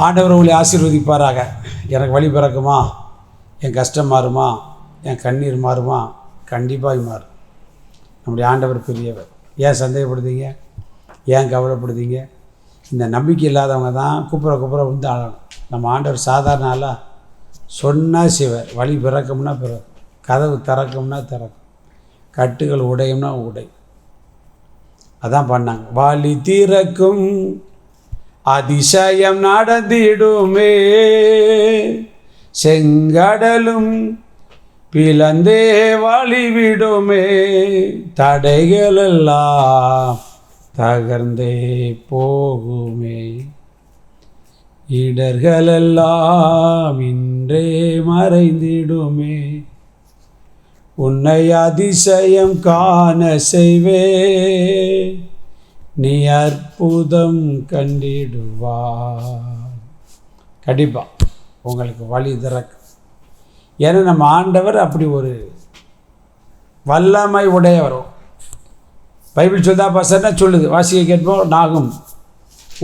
ஆண்டவர் உங்களை ஆசீர்வதிப்பாராக. எனக்கு வழி பிறக்குமா, என் கஷ்டம் மாறுமா, என் கண்ணீர் மாறுமா? கண்டிப்பாக மாறும். நம்முடைய ஆண்டவர் பெரியவர். ஏன் சந்தேகப்படுதீங்க, ஏன் கவலைப்படுதீங்க? இந்த நம்பிக்கை இல்லாதவங்க தான் குப்புற வந்து ஆளணும். நம்ம ஆண்டவர் சாதாரண ஆளாக சொன்னால் செய்வார். வழி பிறக்கும்னா பிறக்கும், கதவு திறக்கும்னா திறக்கும், கட்டுகள் உடையும்னா உடை. அதான் பண்ணாங்க. வழி திறக்கும் அதிசயம் நடந்திடுமே, செங்கடலும் பிளந்தே வழிவிடுமே, தடைகளெல்லாம் தகர்ந்தே போகுமே, இடர்களெல்லாம் இன்றே மறைந்திடுமே, உன்னை அதிசயம் காண செய்வே, நீ அற்புதம் கண்டிடுவார். கண்டிப்பாக உங்களுக்கு வழி திறக்கும். ஏன்னா நம்ம ஆண்டவர் அப்படி ஒரு வல்லமை உடையவர். பைபிள் சொல்லுதா பசன்னா சொல்லுது. வாசிக்க கேட்போம் நாகும்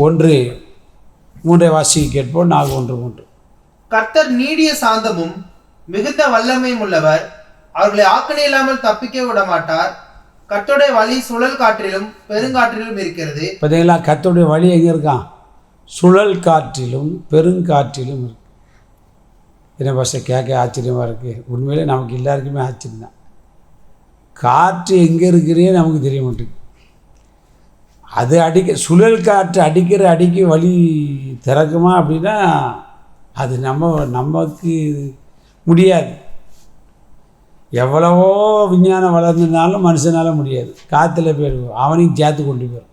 1:3 வாசிக்க கேட்போம். நாகும் 1:3. கர்த்தர் நீடிய சாந்தமும் மிகுந்த வல்லமையும் உள்ளவர், அவர்களை ஆக்கணை இல்லாமல் தப்பிக்க விட மாட்டார். கர்த்தருடைய வழி சுழல் காற்றிலும் பெருங்காற்றிலும் இருக்கிறது. பார்த்தீங்களா, கர்த்தருடைய வழி எங்கே இருக்கான்? சுழல் காற்றிலும் பெருங்காற்றிலும் இருக்கு. என்ன பஸ்ஸை கேட்க ஆச்சரியமாக இருக்குது. உண்மையிலே நமக்கு எல்லாருக்குமே ஆச்சரியம்தான். காற்று எங்கே இருக்கிறே நமக்கு தெரிய மாட்டேங்குது. அது சுழல் காற்று அடிக்க வழி திறக்குமா அப்படின்னா அது நமக்கு முடியாது. எவ்வளவோ விஞ்ஞானம் வளர்ந்ததுனாலும் மனுஷனால் முடியாது. காற்றுல போயிடுவோம், அவனையும் சேர்த்து கொண்டு போயிடும்.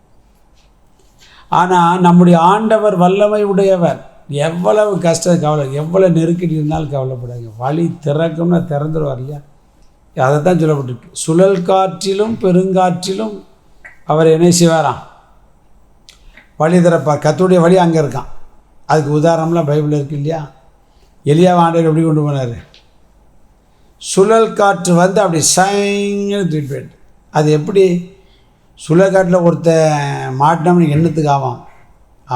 ஆனால் நம்முடைய ஆண்டவர் வல்லமை உடையவர். எவ்வளவு கஷ்டம் கவலை, எவ்வளோ நெருக்கடி இருந்தாலும் கவலைப்படாங்க. வழி திறக்கும்னா திறந்துடுவார் இல்லையா? அதை தான் சொல்லப்பட்டிருக்கு. சுழல் காற்றிலும் பெருங்காற்றிலும் அவர் என்ன செய்வாராம்? வழி திறப்பார். கர்த்தருடைய வழி அங்கே இருக்கான். அதுக்கு உதாரணம்லாம் பைபிள் இருக்குது இல்லையா? எலியாவை ஆண்டவர் எப்படி கொண்டு போனார்? சுழல் காற்று வந்து அப்படி சைங்கன்னு தூக்கிட்டு போயிட்டு. அது எப்படி? சுழல் காற்றில் ஒருத்தன் மாட்டினோம்னு எண்ணத்துக்கு ஆவான்.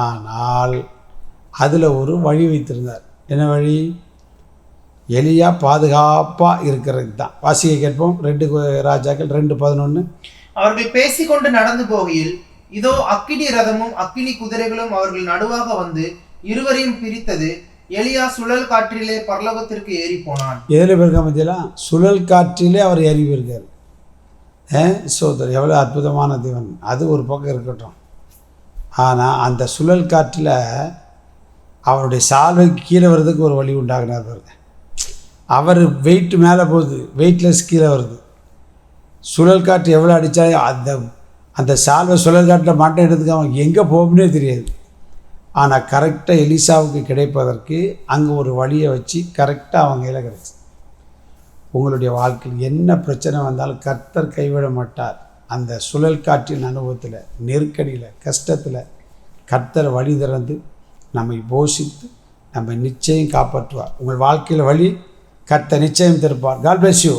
ஆனால் அதில் ஒரு வழி வைத்திருந்தார். என்ன வழி? எலியா பாதுகாப்பாக இருக்கிறதுக்கு தான். வாசிக்க கேட்போம் 2 ராஜாக்கள் 2:11. அவர்கள் பேசிக்கொண்டு நடந்து போகையில் இதோ அக்கினி ரதமும் அக்கினி குதிரைகளும் அவர்கள் நடுவாக வந்து இருவரையும் பிரித்தது. எலியா சுழல் காற்றிலே பரலோகத்திற்கு ஏறி போனான். எதில் போயிருக்க மத்தியெல்லாம் சுழல் காற்றிலே அவர் ஏறி போயிருக்கார். சோதர் எவ்வளோ அற்புதமான தேவன். அது ஒரு பக்கம் இருக்கட்டும். ஆனால் அந்த சுழல் காற்றில் அவருடைய சால்வைக்கு கீழே வர்றதுக்கு ஒரு வழி உண்டாகினார் பாருங்க. அவர் வெயிட் மேலே போகுது, வெயிட்லெஸ் கீழே வருது. சுழல் காற்று எவ்வளோ அடித்தா அந்த சால்வை சுழல் காற்றில் மாட்டை எடுத்துக்க அவனுக்கு எங்கே போகும்னே தெரியாது. ஆனால் கரெக்டாக எலிசாவுக்கு கிடைப்பதற்கு அங்கே ஒரு வழியை வச்சு கரெக்டாக அவங்க கையில் கிடச்சி. உங்களுடைய வாழ்க்கையில் என்ன பிரச்சனை வந்தாலும் கர்த்தர் கைவிட மாட்டார். அந்த சுழல் காற்றின் அனுபவத்தில், நெருக்கடியில், கஷ்டத்தில் கர்த்தர் வழி திறந்து நம்மை போஷித்து நம்ம நிச்சயம் காப்பாற்றுவார். உங்கள் வாழ்க்கையில் வழி கர்த்தர் நிச்சயம் திறப்பார். God bless you.